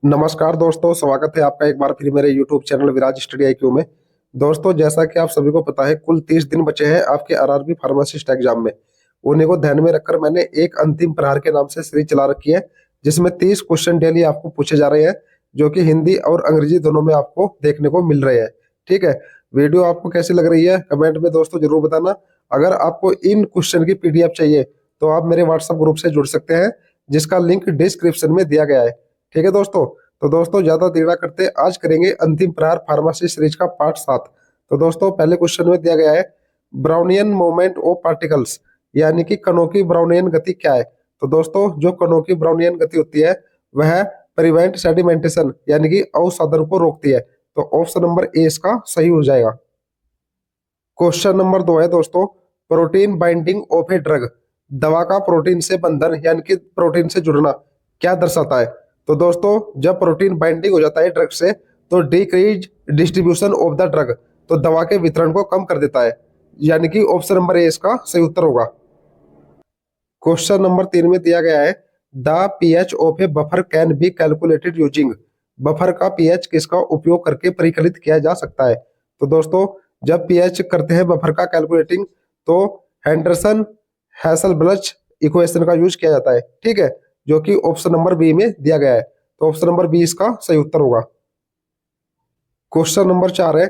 नमस्कार दोस्तों, स्वागत है आपका एक बार फिर मेरे YouTube चैनल विराज स्टडी IQ में। दोस्तों, जैसा कि आप सभी को पता है, कुल 30 दिन बचे हैं आपके आरआरबी फार्मासिस्ट एग्जाम में। उन्हीं को ध्यान में रखकर मैंने एक अंतिम प्रहार के नाम से सीरीज चला रखी है, जिसमें 30 क्वेश्चन डेली आपको पूछे जा रहे हैं, जो कि हिंदी और अंग्रेजी दोनों में आपको देखने को मिल रहे हैं। ठीक है, वीडियो आपको कैसी लग रही है कमेंट में दोस्तों जरूर बताना। अगर आपको इन क्वेश्चन की PDF चाहिए तो आप मेरे व्हाट्सएप ग्रुप से जुड़ सकते हैं, जिसका लिंक डिस्क्रिप्शन में दिया गया है। ठीक है दोस्तों, तो दोस्तों ज्यादा देर ना करते आज करेंगे अंतिम प्रहार फार्मेसी सीरीज का पार्ट 7। तो दोस्तों पहले क्वेश्चन में दिया गया है ब्राउनियन मोमेंट ऑफ पार्टिकल्स, यानी कि कणों की ब्राउनियन गति क्या है। तो दोस्तों जो कणों की ब्राउनियन गति होती है वह प्रिवेंट सेडिमेंटेशन यानी कि अवसादन को रोकती है। तो ऑप्शन नंबर ए इसका सही हो जाएगा। क्वेश्चन नंबर 2 है दोस्तों, protein binding of a drug, दवा का प्रोटीन से बंधन यानी कि प्रोटीन से जुड़ना क्या दर्शाता है। तो दोस्तों जब प्रोटीन बाइंडिंग हो जाता है ड्रग से तो decrease distribution of the drug, तो दवा के वितरण को कम कर देता है, यानी कि ऑप्शन नंबर ए इसका सही उत्तर होगा। क्वेश्चन नंबर 3 में दिया गया है the pH of A buffer can be calculated using, buffer का पीएच किसका उपयोग करके परिकलित किया जा सकता है। तो दोस्तों जब पीएच करते हैं बफर का कैलकुलेटिंग तो हेंडरसन हैसलबलच इक्वेशन का यूज किया जाता है। ठीक है, जो कि ऑप्शन नंबर बी में दिया गया है। तो ऑप्शन नंबर बी इसका सही उत्तर होगा। क्वेश्चन नंबर 4 है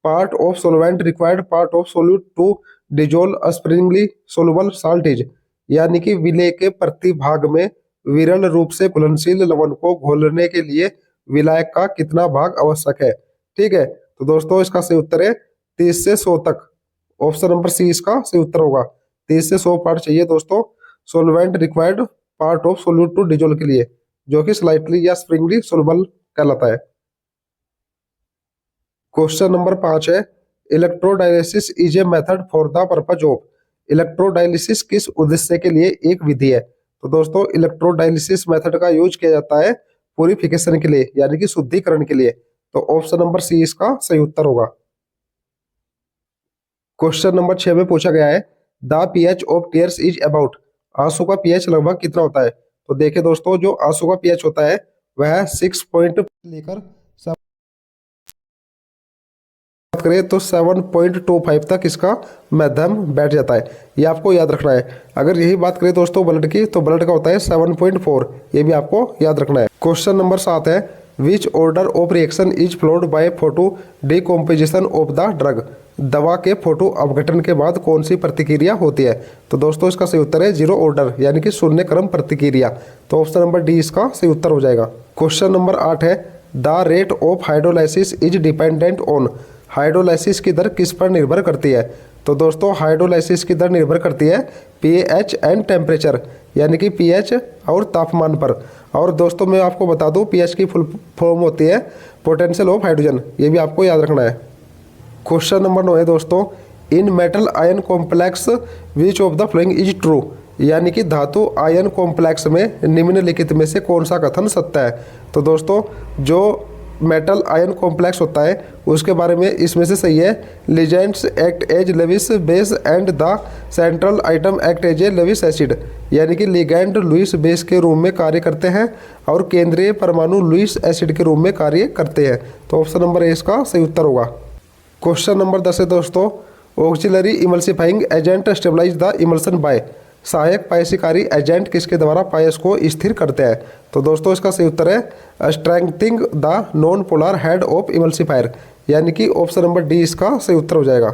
part of solvent required part of solute to dissolve sparingly soluble salt is, यानी कि विलेय के प्रतिभाग में विरल रूप से घुलनशील लवण को घोलने के लिए विलायक का कितना भाग आवश्यक है। ठीक है, तो दोस्तों इसका सही उत्तर है 30 से 100 तक। ऑप्शन नंबर सी इसका सही उत्तर होगा। 30 से 100 पार्ट चाहिए दोस्तों solvent required part of solute to dissolve के लिए, जो कि स्लाइटली या स्प्रिंगली सोलुबल कहलाता है। क्वेश्चन नंबर 5 है electrodialysis is a method for the purpose of, electrodialysis किस उद्देश्य के लिए एक विधि है। तो दोस्तों इलेक्ट्रोडायलिसिस मेथड का यूज किया जाता है प्यूरिफिकेशन के लिए, यानी कि शुद्धिकरण के लिए। तो ऑप्शन नंबर सी इसका सही उत्तर होगा। क्वेश्चन नंबर 6 में पूछा गया है the pH of tears is about, आंसू का पीएच लगभग कितना होता है। तो देखिए दोस्तों जो आंसू का पीएच होता है वह 6 पॉइंट लेकर बात करें तो 7.25 तक इसका मध्यम बैठ जाता है। ये आपको याद रखना है। अगर यही बात करें दोस्तों ब्लड की, तो ब्लड का होता है 7.4, ये भी आपको याद रखना है। क्वेश्चन नंबर 7 है which order of reaction is followed by photo decomposition of the drug, दवा के फोटो अपघटन के बाद कौन सी प्रतिक्रिया होती है। तो दोस्तों इसका सही उत्तर है 0 ऑर्डर, यानी कि शून्य क्रम प्रतिक्रिया। तो ऑप्शन नंबर डी इसका सही उत्तर हो जाएगा। क्वेश्चन नंबर 8 है the rate of hydrolysis is dependent on, hydrolysis की दर किस पर निर्भर करती है। तो दोस्तों हाइड्रोलाइसिस की दर निर्भर करती है पीएच एंड टेम्परेचर, यानी कि पीएच और तापमान पर। और दोस्तों मैं आपको बता दूं पीएच की फुल फॉर्म होती है पोटेंशियल ऑफ हाइड्रोजन, ये भी आपको याद रखना है। क्वेश्चन नंबर 9 है दोस्तों इन metal ion complex which of the following is true, यानी कि धातु आयन कॉम्प्लेक्स में निम्नलिखित में से कौन सा कथन सत्य है। तो दोस्तों जो मेटल आयन कॉम्प्लेक्स होता है उसके बारे में इसमें से सही है ligands act as Lewis base and the central atom act as a Lewis acid, यानी कि लिगेंड लुइस बेस के रूप में कार्य करते हैं और केंद्रीय परमाणु लुइस एसिड के रूप में कार्य करते हैं। तो ऑप्शन नंबर ए इसका सही उत्तर होगा। क्वेश्चन नंबर 10 है दोस्तों auxiliary emulsifying agent stabilize the emulsion by, सहायक पायसीकारी एजेंट किसके द्वारा पायस को स्थिर करते हैं। तो दोस्तों इसका सही उत्तर है strengthening the non polar head of emulsifier, यानी कि ऑप्शन नंबर डी इसका सही उत्तर हो जाएगा।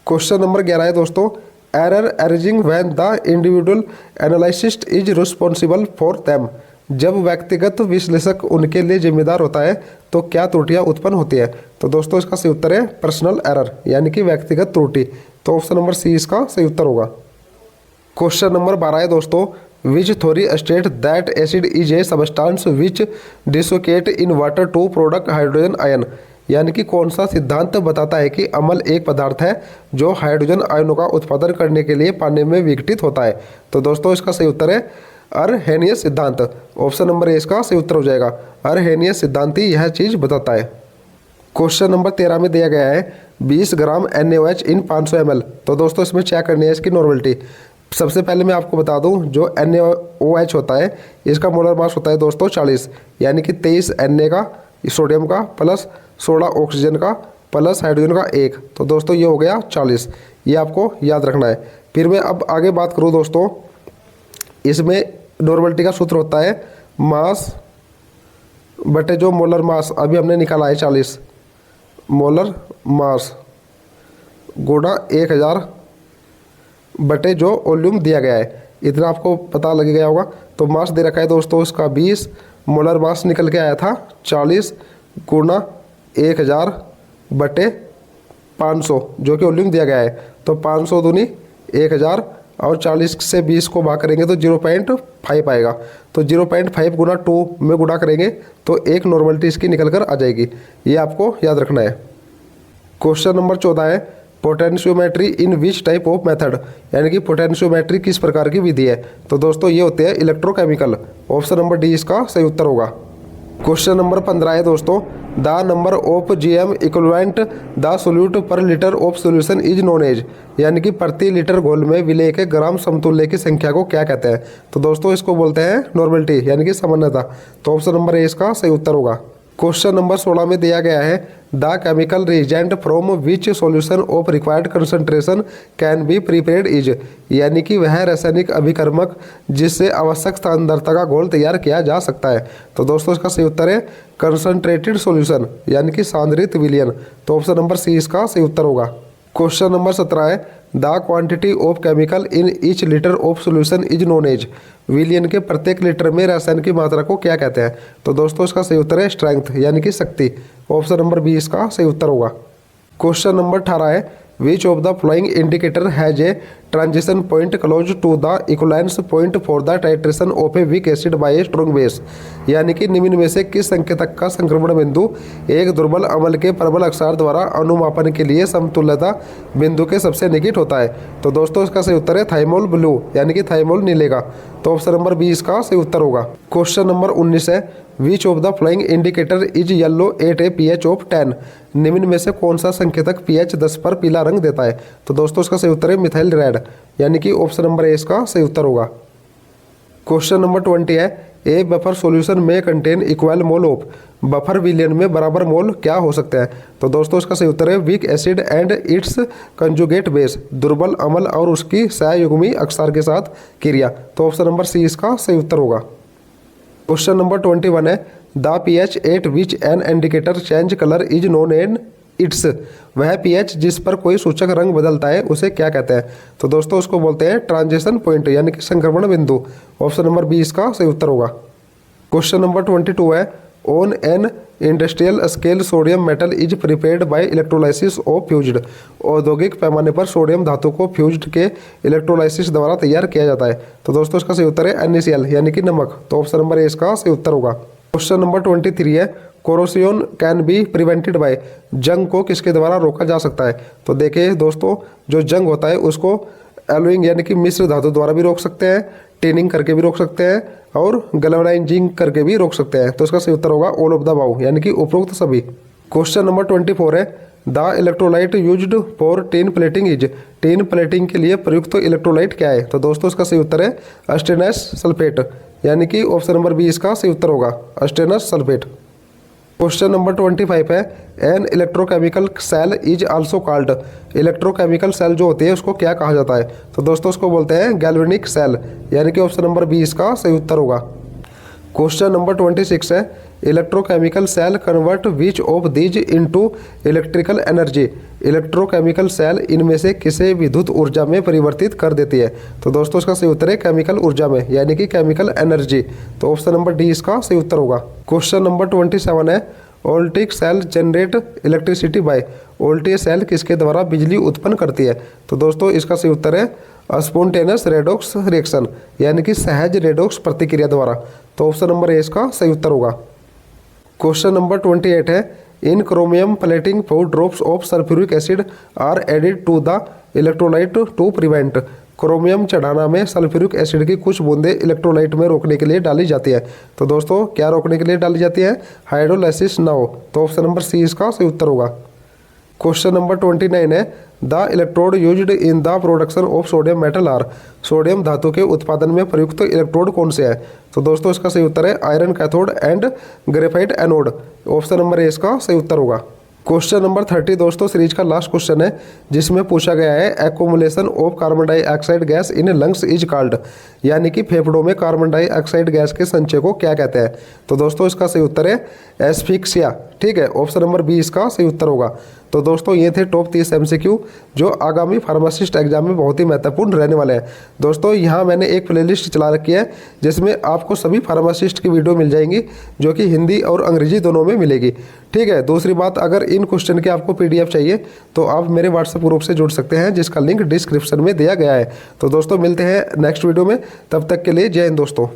क्वेश्चन नंबर 11 है दोस्तों error arising when the individual analyst is responsible for them, जब व्यक्तिगत विश्लेषक उनके लिए जिम्मेदार होता है तो क्या त्रुटियां उत्पन्न होती है। तो दोस्तों इसका सही उत्तर है पर्सनल एरर, यानी कि व्यक्तिगत त्रुटि। तो ऑप्शन नंबर सी इसका सही उत्तर होगा। क्वेश्चन नंबर 12 है दोस्तों which theory state that acid is a substance which dissociate in water to product hydrogen ion, यानी कि कौन सा सिद्धांत बताता है कि अम्ल एक पदार्थ है जो हाइड्रोजन आयनों का उत्पादन करने के लिए पानी में विघटित होता है। तो दोस्तों इसका सही उत्तर है अर्हेनियस सिद्धांत। ऑप्शन नंबर ए इसका सही उत्तर हो जाएगा। अर्हेनियस सिद्धांत ही यह चीज बताता है। क्वेश्चन नंबर 13 में दिया गया है 20 ग्राम NaOH इन 500 ml। तो दोस्तों इसमें चेक करनी है इसकी नॉर्मलिटी। सबसे पहले मैं आपको बता दूं, जो NaOH होता है इसका मोलर मास होता है दोस्तों 40, यानी कि 23 Na का सोडियम का प्लस 16 ऑक्सीजन का प्लस हाइड्रोजन का 1, तो दोस्तों ये हो गया 40। ये आपको याद रखना है। फिर मैं अब आगे बात करूँ दोस्तों, इसमें नॉर्मलिटी का सूत्र होता है मास बटे जो मोलर मास अभी हमने निकाला है 40, मोलर मास गुणा 1000 बटे जो वॉल्यूम दिया गया है, इतना आपको पता लग गया होगा। तो मास दे रखा है दोस्तों उसका 20, मोलर मास निकल के आया था 40 गुणा 1000 बटे 500 जो कि वॉल्यूम दिया गया है। तो 500 दूनी 1000 और 40 से 20 को भाग करेंगे तो 0.5 आएगा। तो 0.5 गुना 2 में गुणा करेंगे तो एक नॉर्मलिटी इसकी निकल कर आ जाएगी। ये आपको याद रखना है। क्वेश्चन नंबर 14 है potentiometry in which type of method, यानी कि पोटेंशियोमेट्री किस प्रकार की विधि है। तो दोस्तों ये होते हैं इलेक्ट्रोकेमिकल। ऑप्शन नंबर डी इसका सही उत्तर होगा। क्वेश्चन नंबर 15 है दोस्तों the number of GM equivalent the solute पर litre of solution is known as, यानी कि प्रति लीटर घोल में विलेय के ग्राम समतुल्य की संख्या को क्या कहते हैं। तो दोस्तों इसको बोलते हैं नॉर्मलिटी, यानी कि सामान्यता। तो ऑप्शन नंबर ए इसका सही उत्तर होगा। क्वेश्चन नंबर 16 में दिया गया है the chemical reagent from which solution of required concentration can be prepared is, यानी कि वह रासायनिक अभिकर्मक जिससे आवश्यक सांद्रता का घोल तैयार किया जा सकता है। तो दोस्तों इसका सही उत्तर है कंसंट्रेटेड सॉल्यूशन, यानी कि सांद्रित विलयन। तो ऑप्शन नंबर सी इसका सही उत्तर होगा। क्वेश्चन नंबर 17 है the quantity of chemical in each litre of solution is known as, विलियन के प्रत्येक लीटर में रसायन की मात्रा को क्या कहते हैं। तो दोस्तों इसका सही उत्तर है स्ट्रेंथ, यानी कि शक्ति। ऑप्शन नंबर बी इसका सही उत्तर होगा। क्वेश्चन नंबर 18 है which of the following indicator has a transition point close to the equivalence point for the titration of a weak acid by a strong base, यानी कि निम्न में से किस संकेतक का संक्रमण बिंदु एक दुर्बल अम्ल के प्रबल अक्षार द्वारा अनुमापन के लिए समतुल्यता बिंदु के सबसे निकट होता है। तो दोस्तों इसका सही उत्तर है थाइमोल ब्लू, यानी कि थाइमोल नीले का। तो ऑप्शन नंबर बी इसका सही उत्तर होगा। क्वेश्चन नंबर 19 है which of the following indicator is yellow at a pH of 10, निम्न में से कौन सा संकेतक pH 10 पर पीला रंग देता है। तो दोस्तों इसका सही उत्तर है मिथाइल रेड, यानी कि ऑप्शन नंबर ए इसका सही उत्तर होगा। क्वेश्चन नंबर 20 है ए बफर सॉल्यूशन में contain equal mole of, buffer विलियन में बराबर मोल क्या हो सकता है। तो दोस्तों इसका सही उत्तर है weak acid and it's conjugate base, दुर्बल अम्ल और उसकी सहयुग्मी अक्षार के साथ क्रिया। तो ऑप्शन नंबर सी इसका सही उत्तर होगा। क्वेश्चन नंबर 21 है the pH at which an indicator change colour is known as its, वह pH जिस पर कोई सूचक रंग बदलता है उसे क्या कहते हैं। तो दोस्तों उसको बोलते हैं ट्रांजिशन पॉइंट, यानी कि संक्रमण बिंदु। ऑप्शन नंबर बी इसका सही उत्तर होगा। क्वेश्चन नंबर 22 है on an industrial scale sodium metal is prepared by electrolysis of fused, औद्योगिक पैमाने पर सोडियम धातु को फ्यूज्ड के इलेक्ट्रोलाइसिस द्वारा तैयार किया जाता है। तो दोस्तों इसका सही उत्तर है NaCl, यानी कि नमक। तो ऑप्शन नंबर ए इसका सही उत्तर होगा। क्वेश्चन नंबर 23 है कोरोसियन कैन बी प्रिवेंटेड बाय, जंग को किसके द्वारा रोका जा सकता है। तो देखिए दोस्तों जो जंग होता है उसको एलोइंग, यानी कि मिश्र धातु द्वारा भी रोक सकते हैं, टेनिंग करके भी रोक सकते हैं और गैल्वेनाइजिंग करके भी रोक सकते हैं। तो इसका सही उत्तर होगा ऑल ऑफ द अबव, यानी कि उपरोक्त सभी। क्वेश्चन नंबर 24 है the electrolyte used for tin plating is, tin plating के लिए प्रयुक्त इलेक्ट्रोलाइट क्या है। तो दोस्तों इसका सही उत्तर है अस्टेनस सल्फेट, यानी कि ऑप्शन नंबर बी इसका सही उत्तर होगा अस्टेनस सल्फेट। क्वेश्चन नंबर 25 है an electrochemical cell is also called, electrochemical cell जो होती है उसको क्या कहा जाता है। तो दोस्तों उसको बोलते हैं गैल्वेनिक सेल, यानी कि ऑप्शन नंबर बी इसका सही उत्तर होगा। क्वेश्चन नंबर 26 है electrochemical cell convert which of these into electrical energy, electrochemical cell इनमें से किसे विद्युत ऊर्जा में परिवर्तित कर देती है। तो दोस्तों इसका सही उत्तर है केमिकल ऊर्जा में, यानी कि केमिकल एनर्जी। तो ऑप्शन नंबर डी इसका सही उत्तर होगा। क्वेश्चन नंबर 27 है voltaic cell generate electricity by, voltage cell किसके द्वारा बिजली उत्पन्न करती है। तो दोस्तों इसका सही उत्तर है स्पॉन्टेनियस रेडॉक्स रिएक्शन, यानी कि सहज रेडॉक्स प्रतिक्रिया द्वारा। तो ऑप्शन नंबर ए इसका सही उत्तर होगा। क्वेश्चन नंबर 28 है in chromium plating 4 drops of sulphuric acid are added to the electrolyte to prevent, chromium चढ़ाना में सल्फ्यूरिक एसिड की कुछ बूंदें इलेक्ट्रोलाइट में रोकने के लिए डाली जाती है। तो दोस्तों क्या रोकने के लिए डाली जाती है, हाइड्रोलाइसिस ना हो। तो ऑप्शन नंबर सी इसका सही उत्तर होगा। क्वेश्चन नंबर 29 है the electrode used in the production of sodium metal are. Sodium धातु के उत्पादन में प्रयुक्त इलेक्ट्रोड कौन से है? तो दोस्तों इसका सही उत्तर है iron cathode and graphite anode. Option number A इसका सही उत्तर होगा। क्वेश्चन नंबर 30 दोस्तों सीरीज का लास्ट क्वेश्चन है, जिसमें पूछा गया है accumulation of carbon dioxide gas in lungs is called, यानी कि फेफड़ों में कार्बन डाइऑक्साइड गैस के संचय को क्या कहते हैं? तो दोस्तों इसका सही उत्तर है एस्फिक्सिया। ठीक है, ऑप्शन नंबर बी इसका सही उत्तर होगा। तो दोस्तों ये थे टॉप 30 MCQ जो आगामी फार्मासिस्ट एग्जाम में बहुत ही महत्वपूर्ण रहने वाले हैं। दोस्तों यहाँ मैंने एक प्लेलिस्ट चला रखी है जिसमें आपको सभी फार्मासिस्ट की वीडियो मिल जाएंगी, जो कि हिंदी और अंग्रेजी दोनों में मिलेगी। ठीक है, दूसरी बात, अगर इन क्वेश्चन की आपको PDF चाहिए तो आप मेरे व्हाट्सएप ग्रुप से जुड़ सकते हैं, जिसका लिंक डिस्क्रिप्शन में दिया गया है। तो दोस्तों मिलते हैं नेक्स्ट वीडियो में, तब तक के लिए जय हिंद दोस्तों।